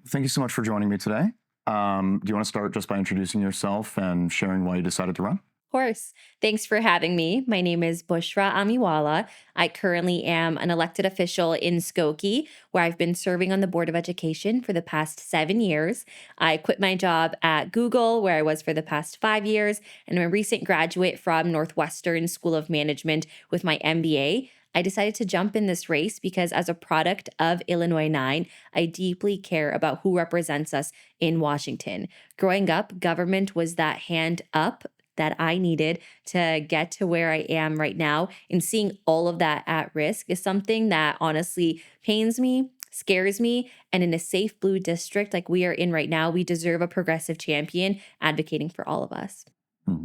Thank you so much for joining me today. Do you want to start just by introducing yourself and sharing why you decided to run? Of course. Thanks for having me. My name is Bushra Amiwala. I currently am an elected official in Skokie, where I've been serving on the Board of Education for the past 7 years. I quit my job at Google, where I was for the past 5 years, and I'm a recent graduate from Northwestern School of Management with my MBA. I decided to jump in this race because, as a product of Illinois 9, I deeply care about who represents us in Washington. Growing up, government was that hand up that I needed to get to where I am right now. And seeing all of that at risk is something that honestly pains me, scares me. And in a safe blue district like we are in right now, we deserve a progressive champion advocating for all of us. Hmm.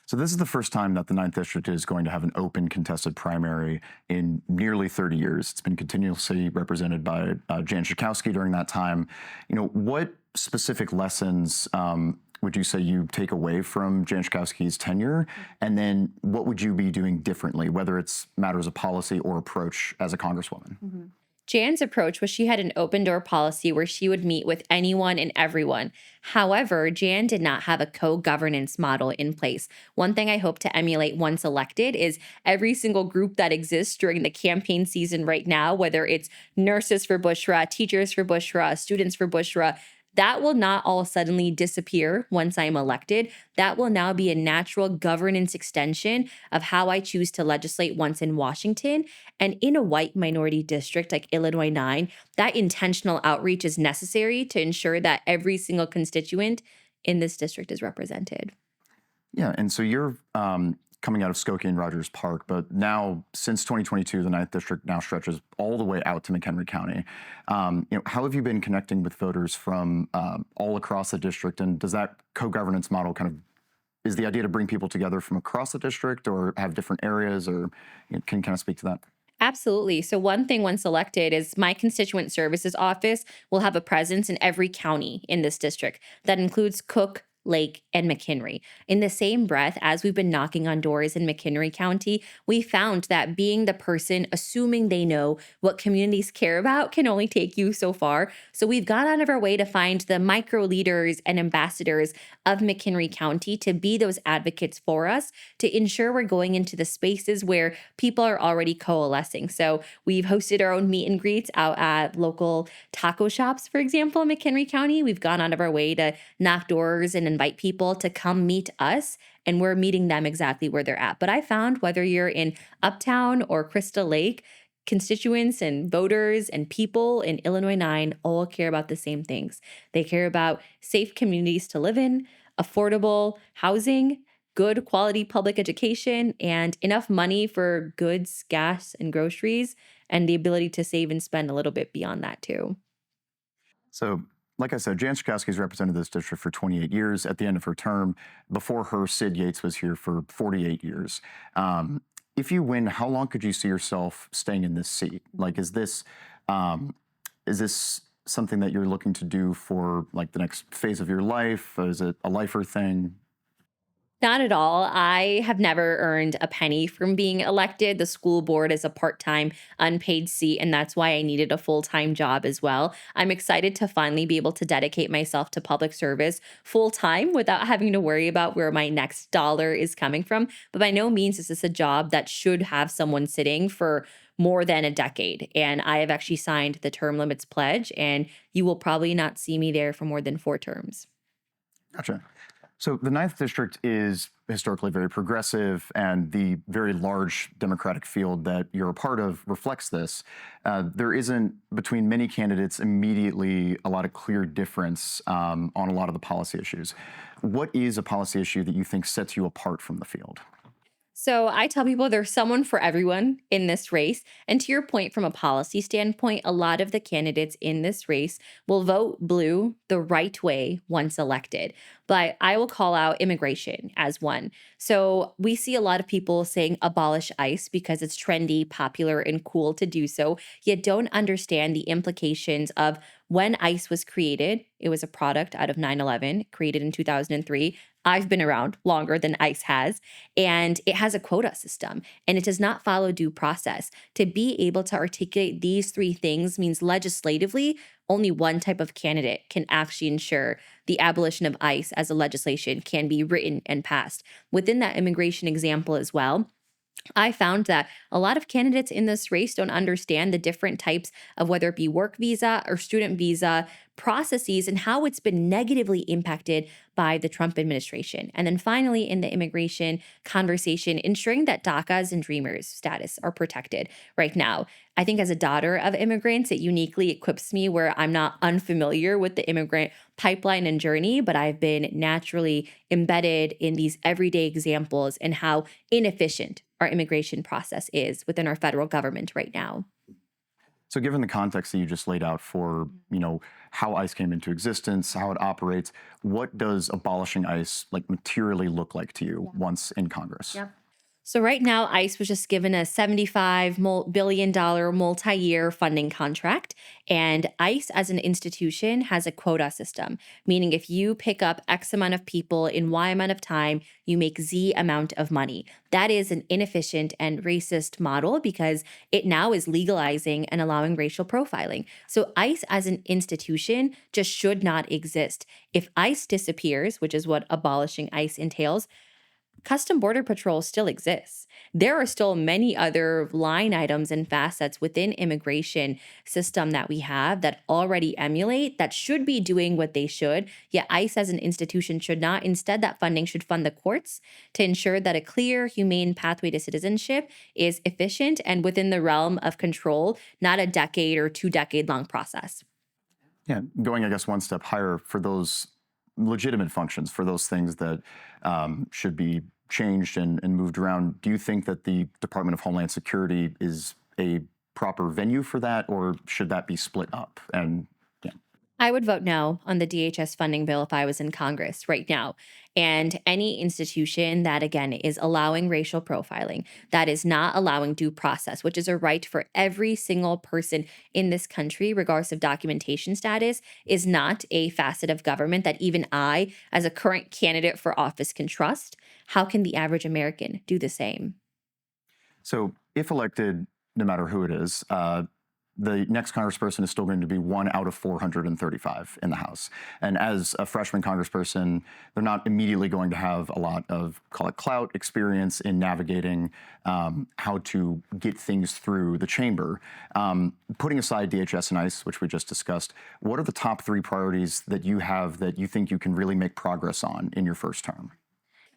So this is the first time that the Ninth District is going to have an open contested primary in nearly 30 years. It's been continuously represented by Jan Schakowsky during that time. What specific lessons would you say you take away from Jan Schakowsky's tenure? And then what would you be doing differently, whether it's matters of policy or approach as a Congresswoman? Jan's approach was she had an open door policy where she would meet with anyone and everyone. However, Jan did not have a co governance model in place. One thing I hope to emulate once elected is every single group that exists during the campaign season right now, whether it's nurses for Bushra, teachers for Bushra, students for Bushra. That will not all suddenly disappear once I'm elected. That will now be a natural governance extension of how I choose to legislate once in Washington. And in a white minority district like Illinois 9, that intentional outreach is necessary to ensure that every single constituent in this district is represented. Yeah, and so you're coming out of Skokie and Rogers Park, but now since 2022, the Ninth District now stretches all the way out to McHenry County. How have you been connecting with voters from all across the district, and does that co-governance model is the idea to bring people together from across the district, or have different areas, or can you kind of speak to that? Absolutely. So, one thing once elected is my constituent services office will have a presence in every county in this district. That includes Cook, Lake, and McHenry. In the same breath, as we've been knocking on doors in McHenry County, we found that being the person assuming they know what communities care about can only take you so far. So we've gone out of our way to find the micro leaders and ambassadors of McHenry County to be those advocates for us to ensure we're going into the spaces where people are already coalescing. So we've hosted our own meet and greets out at local taco shops, for example, in McHenry County. We've gone out of our way to knock doors and invite people to come meet us, and we're meeting them exactly where they're at. But I found whether you're in Uptown or Crystal Lake, constituents and voters and people in Illinois 9 all care about the same things. They care about safe communities to live in, affordable housing, good quality public education, and enough money for goods, gas, and groceries, and the ability to save and spend a little bit beyond that too. So, like I said, Jan Schakowsky's represented this district for 28 years. At the end of her term, before her, Sid Yates was here for 48 years. If you win, how long could you see yourself staying in this seat? Like, is this something that you're looking to do for like the next phase of your life? Is it a lifer thing? Not at all. I have never earned a penny from being elected. The school board is a part time, unpaid seat, and that's why I needed a full time job as well. I'm excited to finally be able to dedicate myself to public service full time without having to worry about where my next dollar is coming from. But by no means is this a job that should have someone sitting for more than a decade. And I have actually signed the term limits pledge, and you will probably not see me there for more than 4 terms. Gotcha. So the Ninth District is historically very progressive, and the very large Democratic field that you're a part of reflects this. There isn't, between many candidates, immediately a lot of clear difference on a lot of the policy issues. What is a policy issue that you think sets you apart from the field? So I tell people there's someone for everyone in this race. And to your point, from a policy standpoint, a lot of the candidates in this race will vote blue the right way once elected. But I will call out immigration as one. So we see a lot of people saying abolish ICE because it's trendy, popular, and cool to do so, yet don't understand the implications of When ICE was created, it was a product out of 9/11, created in 2003. I've been around longer than ICE has, and it has a quota system, and it does not follow due process. To be able to articulate these three things means legislatively, only one type of candidate can actually ensure the abolition of ICE as a legislation can be written and passed. Within that immigration example as well, I found that a lot of candidates in this race don't understand the different types of whether it be work visa or student visa processes and how it's been negatively impacted by the Trump administration. And then finally, in the immigration conversation, ensuring that DACAs and Dreamers status are protected right now. I think as a daughter of immigrants, it uniquely equips me where I'm not unfamiliar with the immigrant pipeline and journey, but I've been naturally embedded in these everyday examples and how inefficient our immigration process is within our federal government right now. So given the context that you just laid out for, how ICE came into existence, how it operates, what does abolishing ICE materially look like to you once in Congress? Yeah. So right now, ICE was just given a $75 billion multi-year funding contract. And ICE as an institution has a quota system, meaning if you pick up X amount of people in Y amount of time, you make Z amount of money. That is an inefficient and racist model because it now is legalizing and allowing racial profiling. So ICE as an institution just should not exist. If ICE disappears, which is what abolishing ICE entails, Custom Border Patrol still exists. There are still many other line items and facets within immigration system that we have that already emulate that should be doing what they should. Yet ICE as an institution should not. Instead, that funding should fund the courts to ensure that a clear, humane pathway to citizenship is efficient and within the realm of control, not a decade or 2-decade long process. Yeah, going, I guess, one step higher for those legitimate functions, for those things that should be changed and moved around. Do you think that the Department of Homeland Security is a proper venue for that, or should that be split up? And I would vote no on the DHS funding bill if I was in Congress right now. And any institution that, again, is allowing racial profiling, that is not allowing due process, which is a right for every single person in this country, regardless of documentation status, is not a facet of government that even I, as a current candidate for office, can trust. How can the average American do the same? So if elected, no matter who it is, the next congressperson is still going to be 1 out of 435 in the House. And as a freshman congressperson, they're not immediately going to have a lot of, call it clout, experience in navigating how to get things through the chamber. Putting aside DHS and ICE, which we just discussed, what are the top 3 priorities that you have that you think you can really make progress on in your first term?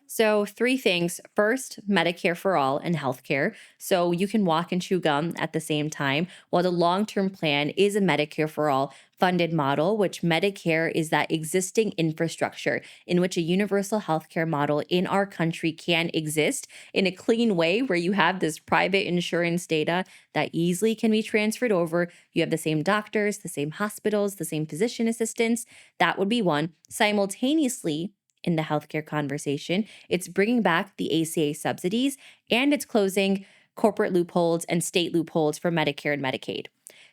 So 3 things. First, Medicare for all and healthcare. So you can walk and chew gum at the same time, while the long-term plan is a Medicare for all funded model, which Medicare is that existing infrastructure in which a universal healthcare model in our country can exist in a clean way where you have this private insurance data that easily can be transferred over. You have the same doctors, the same hospitals, the same physician assistants. That would be one. Simultaneously, in the healthcare conversation, it's bringing back the ACA subsidies and it's closing corporate loopholes and state loopholes for Medicare and Medicaid.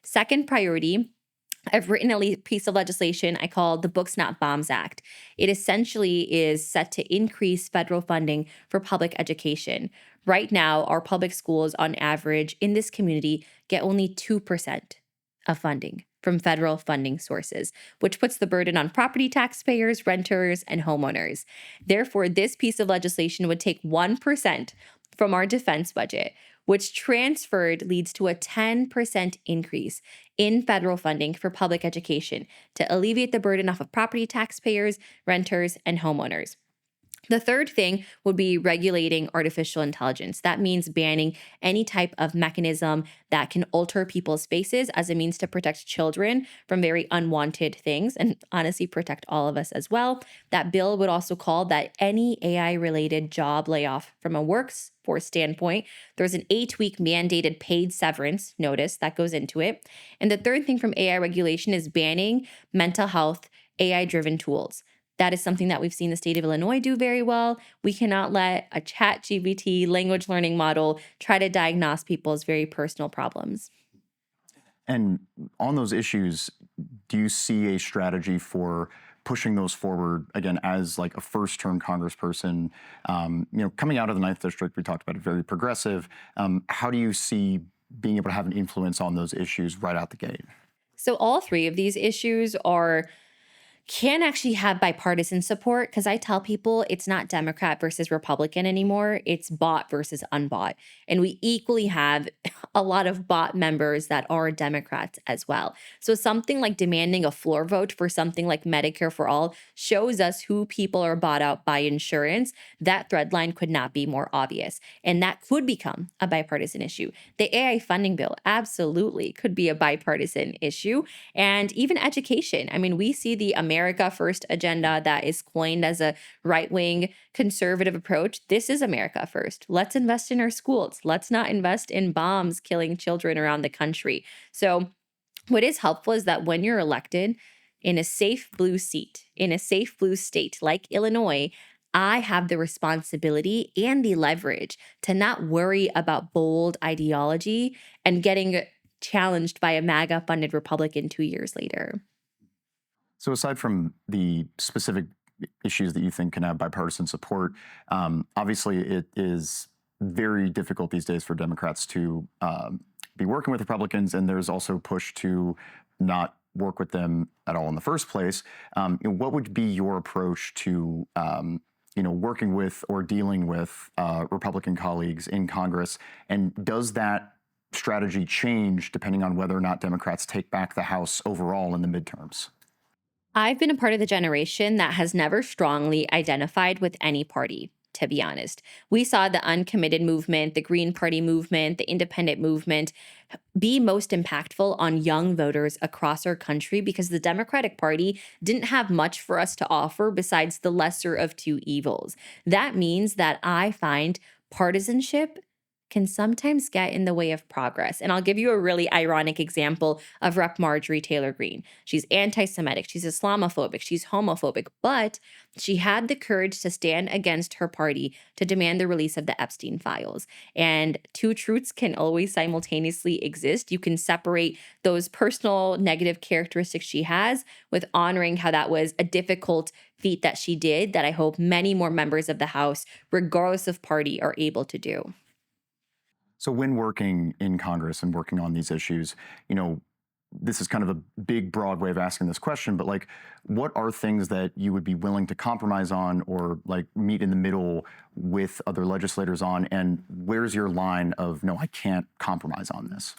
Second priority, I've written a piece of legislation I call the Books Not Bombs Act. It essentially is set to increase federal funding for public education. Right now, our public schools on average in this community get only 2% of funding from federal funding sources, which puts the burden on property taxpayers, renters, and homeowners. Therefore, this piece of legislation would take 1% from our defense budget, which transferred leads to a 10% increase in federal funding for public education to alleviate the burden off of property taxpayers, renters, and homeowners. The third thing would be regulating artificial intelligence. That means banning any type of mechanism that can alter people's faces as a means to protect children from very unwanted things and honestly protect all of us as well. That bill would also call that any AI-related job layoff from a workforce standpoint, there's an 8-week mandated paid severance notice that goes into it. And the third thing from AI regulation is banning mental health AI-driven tools. That is something that we've seen the state of Illinois do very well. We cannot let a ChatGPT language learning model try to diagnose people's very personal problems. And on those issues, do you see a strategy for pushing those forward again as like a first-term congressperson? Coming out of the Ninth District, we talked about it, very progressive. How do you see being able to have an influence on those issues right out the gate? So all three of these issues are can actually have bipartisan support because I tell people it's not Democrat versus Republican anymore. It's bought versus unbought. And we equally have a lot of bought members that are Democrats as well. So something like demanding a floor vote for something like Medicare for All shows us who people are bought out by insurance. That thread line could not be more obvious. And that could become a bipartisan issue. The AI funding bill absolutely could be a bipartisan issue. And even education. I mean, we see the America First agenda that is coined as a right wing conservative approach. This is America First. Let's invest in our schools. Let's not invest in bombs killing children around the country. So, what is helpful is that when you're elected in a safe blue seat, in a safe blue state like Illinois, I have the responsibility and the leverage to not worry about bold ideology and getting challenged by a MAGA funded Republican 2 years later. So aside from the specific issues that you think can have bipartisan support, obviously it is very difficult these days for Democrats to be working with Republicans, and there's also push to not work with them at all in the first place. What would be your approach to working with or dealing with Republican colleagues in Congress, and does that strategy change depending on whether or not Democrats take back the House overall in the midterms? I've been a part of the generation that has never strongly identified with any party, to be honest. We saw the uncommitted movement, the Green Party movement, the independent movement be most impactful on young voters across our country because the Democratic Party didn't have much for us to offer besides the lesser of two evils. That means that I find partisanship can sometimes get in the way of progress. And I'll give you a really ironic example of Rep. Marjorie Taylor Greene. She's anti Semitic, she's Islamophobic, she's homophobic, but she had the courage to stand against her party to demand the release of the Epstein files. And two truths can always simultaneously exist. You can separate those personal negative characteristics she has with honoring how that was a difficult feat that she did, that I hope many more members of the House, regardless of party, are able to do. So when working in Congress and working on these issues, this is kind of a big, broad way of asking this question, but like, what are things that you would be willing to compromise on or like meet in the middle with other legislators on? And where's your line of, no, I can't compromise on this?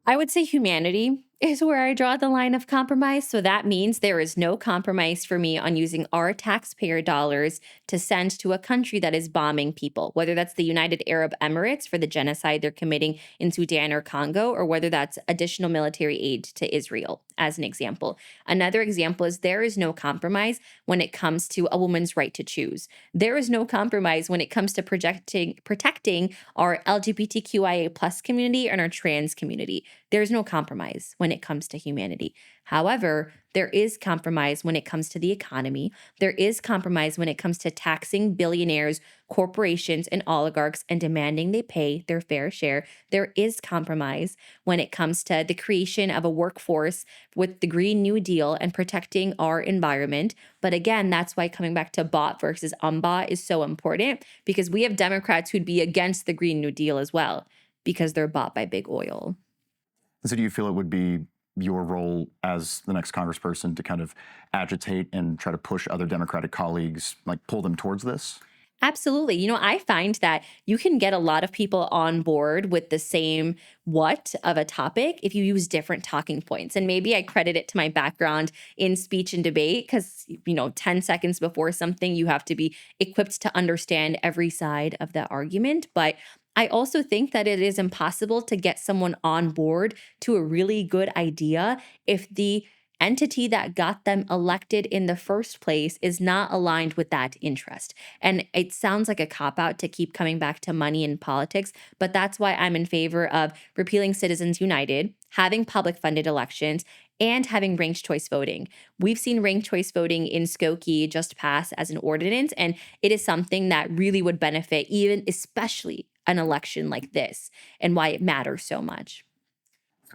I would say humanity is where I draw the line of compromise. So that means there is no compromise for me on using our taxpayer dollars to send to a country that is bombing people, whether that's the United Arab Emirates for the genocide they're committing in Sudan or Congo, or whether that's additional military aid to Israel, as an example. Another example is there is no compromise when it comes to a woman's right to choose. There is no compromise when it comes to protecting our LGBTQIA plus community and our trans community. There's no compromise when it comes to humanity. However, there is compromise when it comes to the economy. There is compromise when it comes to taxing billionaires, corporations, and oligarchs and demanding they pay their fair share. There is compromise when it comes to the creation of a workforce with the Green New Deal and protecting our environment. But again, that's why coming back to bought versus unbought is so important, because we have Democrats who'd be against the Green New Deal as well because they're bought by big oil. So do you feel it would be your role as the next congressperson to kind of agitate and try to push other Democratic colleagues, like pull them towards this? Absolutely. I find that you can get a lot of people on board with the same what of a topic if you use different talking points. And maybe I credit it to my background in speech and debate because, 10 seconds before something, you have to be equipped to understand every side of the argument. But I also think that it is impossible to get someone on board to a really good idea if the entity that got them elected in the first place is not aligned with that interest. And it sounds like a cop out to keep coming back to money in politics, but that's why I'm in favor of repealing Citizens United, having public funded elections, and having ranked choice voting. We've seen ranked choice voting in Skokie just pass as an ordinance, and it is something that really would benefit even especially an election like this and why it matters so much.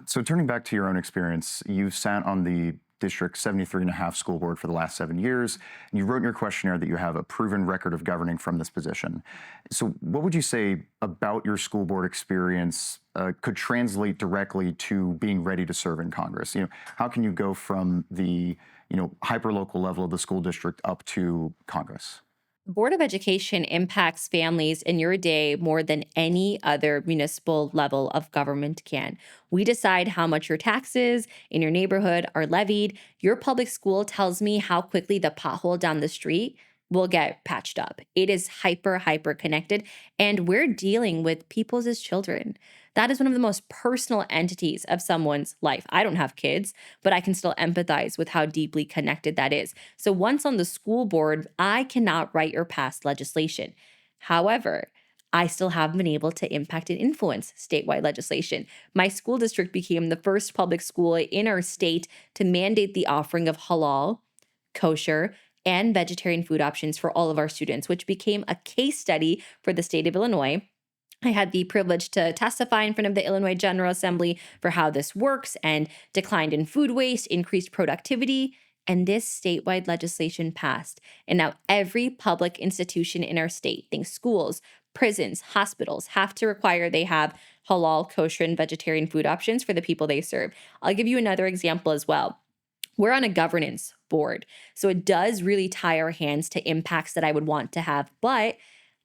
So turning back to your own experience, you sat on the District 73 and a half school board for the last 7 years, and you wrote in your questionnaire that you have a proven record of governing from this position. So what would you say about your school board experience could translate directly to being ready to serve in Congress? How can you go from the, hyper-local level of the school district up to Congress? Board of Education impacts families in your day more than any other municipal level of government can. We decide how much your taxes in your neighborhood are levied. Your public school tells me how quickly the pothole down the street will get patched up. It is hyper connected, and we're dealing with people's as children. That is one of the most personal entities of someone's life. I don't have kids, but I can still empathize with how deeply connected that is. So once on the school board, I cannot write or pass legislation. However, I still have been able to impact and influence statewide legislation. My school district became the first public school in our state to mandate the offering of halal, kosher, and vegetarian food options for all of our students, which became a case study for the state of Illinois. I had the privilege to testify in front of the Illinois General Assembly for how this works and declined in food waste, increased productivity, and this statewide legislation passed. And now every public institution in our state, think schools, prisons, hospitals, have to require they have halal, kosher, and vegetarian food options for the people they serve. I'll give you another example as well. We're on a governance board, so it does really tie our hands to impacts that I would want to have, but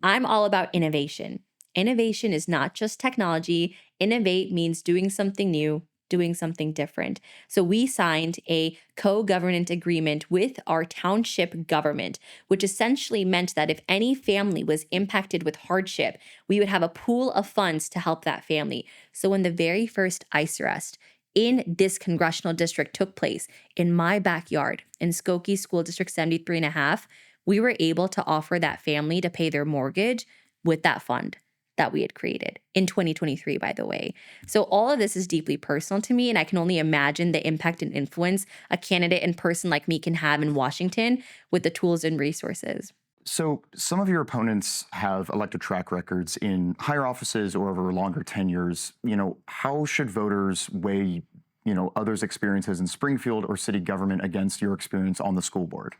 I'm all about innovation. Innovation is not just technology. Innovate means doing something new, doing something different. So we signed a co-governance agreement with our township government, which essentially meant that if any family was impacted with hardship, we would have a pool of funds to help that family. So when the very first ICE arrest in this congressional district took place in my backyard in Skokie School District 73 and a half, we were able to offer that family to pay their mortgage with that fund that we had created in 2023, by the way. So all of this is deeply personal to me, and I can only imagine the impact and influence a candidate and person like me can have in Washington with the tools and resources. So some of your opponents have elected track records in higher offices or over longer tenures. How should voters weigh, others' experiences in Springfield or city government against your experience on the school board?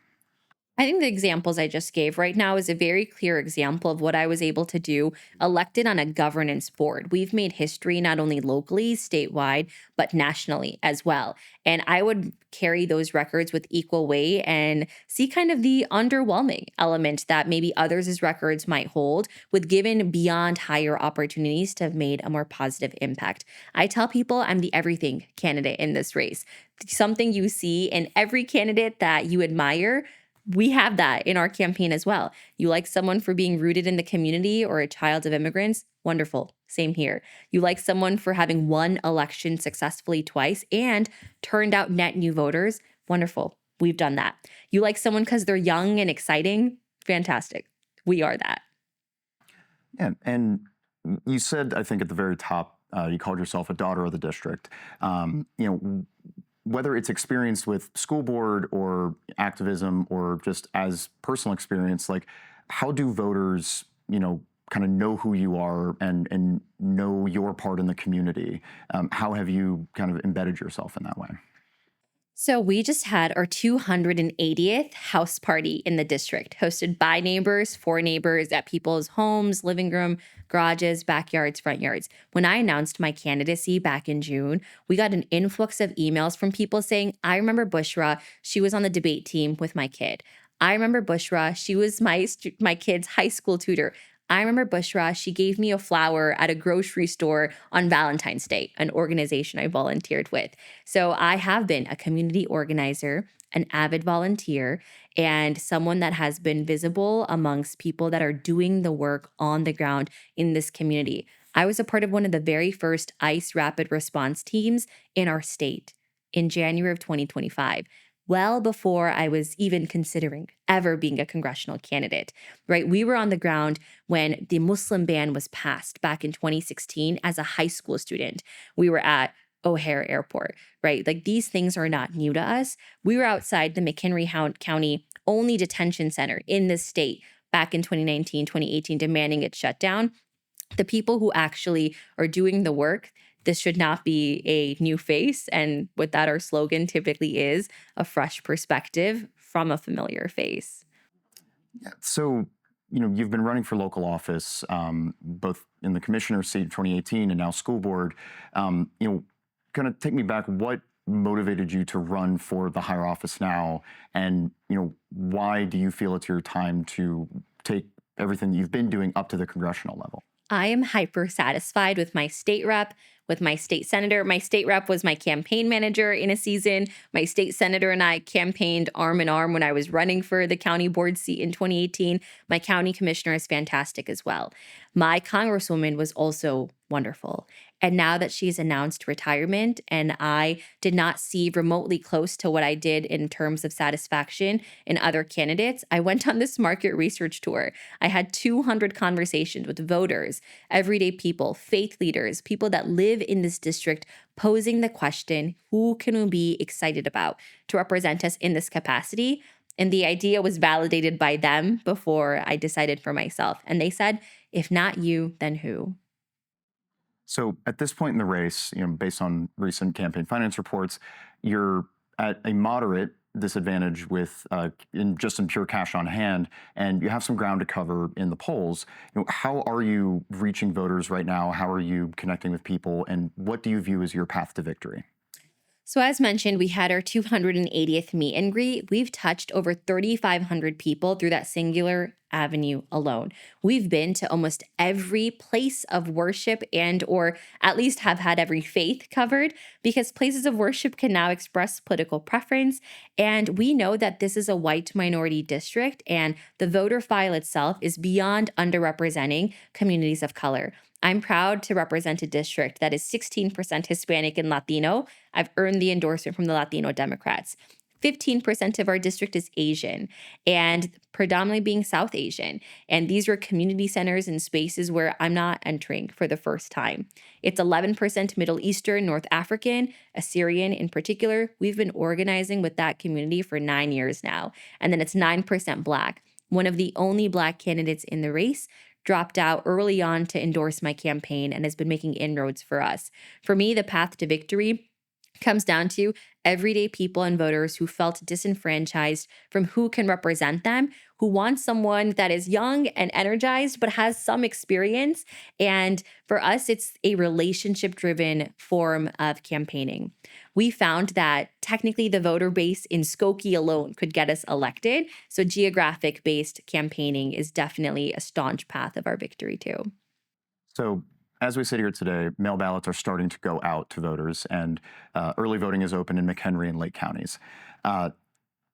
I think the examples I just gave right now is a very clear example of what I was able to do elected on a governance board. We've made history not only locally, statewide, but nationally as well. And I would carry those records with equal weight and see kind of the underwhelming element that maybe others' records might hold with given beyond higher opportunities to have made a more positive impact. I tell people I'm the everything candidate in this race. Something you see in every candidate that you admire, we have that in our campaign as well. You like someone for being rooted in the community or a child of immigrants? Wonderful. Same here. You like someone for having won election successfully twice and turned out net new voters? Wonderful. We've done that. You like someone because they're young and exciting? Fantastic. We are that. Yeah, and you said, I think at the very top, you called yourself a daughter of the district. Whether it's experienced with school board or activism or just as personal experience, like how do voters, kind of know who you are and know your part in the community? How have you kind of embedded yourself in that way? So we just had our 280th house party in the district, hosted by neighbors, for neighbors at people's homes, living room, garages, backyards, front yards. When I announced my candidacy back in June, we got an influx of emails from people saying, I remember Bushra. She was on the debate team with my kid. I remember Bushra. She was my kid's high school tutor. I remember Bushra. She gave me a flower at a grocery store on Valentine's Day, an organization I volunteered with. So I have been a community organizer, an avid volunteer, and someone that has been visible amongst people that are doing the work on the ground in this community. I was a part of one of the very first ICE rapid response teams in our state in January of 2025. Well before I was even considering ever being a congressional candidate, right? We were on the ground when the Muslim ban was passed back in 2016 as a high school student. We were at O'Hare Airport, right? Like these things are not new to us. We were outside the McHenry County only detention center in this state back in 2019, 2018, demanding it shut down. The people who actually are doing the work, This should not be a new face. And with that, our slogan typically is a fresh perspective from a familiar face. So, you've been running for local office, both in the commissioner seat in 2018 and now school board. Kind of take me back. What motivated you to run for the higher office now? And, why do you feel it's your time to take everything that you've been doing up to the congressional level? I am hyper satisfied with my state rep, with my state senator. My state rep was my campaign manager in a season. My state senator and I campaigned arm in arm when I was running for the county board seat in 2018. My county commissioner is fantastic as well. My congresswoman was also wonderful. And now that she's announced retirement and I did not see remotely close to what I did in terms of satisfaction in other candidates, I went on this market research tour. I had 200 conversations with voters, everyday people, faith leaders, people that live in this district, posing the question, who can we be excited about to represent us in this capacity? And the idea was validated by them before I decided for myself. And they said, if not you, then who? So at this point in the race, based on recent campaign finance reports, you're at a moderate disadvantage with in pure cash on hand, and you have some ground to cover in the polls. How are you reaching voters right now? How are you connecting with people, and what do you view as your path to victory? So, as mentioned, we had our 280th meet and greet. We've touched over 3,500 people through that singular avenue alone. We've been to almost every place of worship and or at least have had every faith covered, because places of worship can now express political preference. And we know that this is a white minority district, and the voter file itself is beyond underrepresenting communities of color. I'm proud to represent a district that is 16% Hispanic and Latino. I've earned the endorsement from the Latino Democrats. 15% of our district is Asian, and predominantly being South Asian. And these are community centers and spaces where I'm not entering for the first time. It's 11% Middle Eastern, North African, Assyrian in particular. We've been organizing with that community for 9 years now. And then it's 9% Black. One of the only Black candidates in the race dropped out early on to endorse my campaign and has been making inroads for us. For me, the path to victory comes down to everyday people and voters who felt disenfranchised from who can represent them, who want someone that is young and energized but has some experience. And for us, it's a relationship-driven form of campaigning. We found that technically the voter base in Skokie alone could get us elected. So geographic-based campaigning is definitely a staunch path of our victory too. So as we sit here today, mail ballots are starting to go out to voters, and early voting is open in McHenry and Lake counties.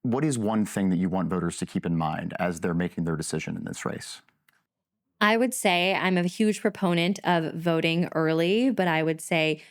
What is one thing that you want voters to keep in mind as they're making their decision in this race? I would say I'm a huge proponent of voting early, but I would say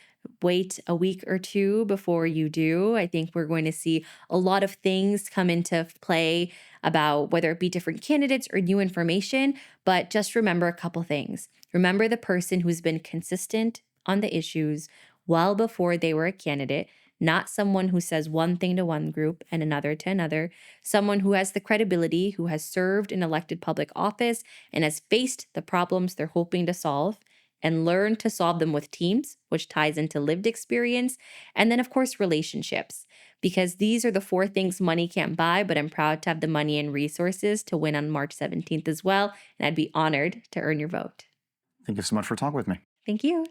wait a week or two before you do. I think we're going to see a lot of things come into play about whether it be different candidates or new information, but just remember a couple things. Remember the person who's been consistent on the issues well before they were a candidate, not someone who says one thing to one group and another to another, someone who has the credibility, who has served in elected public office and has faced the problems they're hoping to solve and learn to solve them with teams, which ties into lived experience. And then, of course, relationships, because these are the four things money can't buy, but I'm proud to have the money and resources to win on March 17th as well. And I'd be honored to earn your vote. Thank you so much for talking with me. Thank you.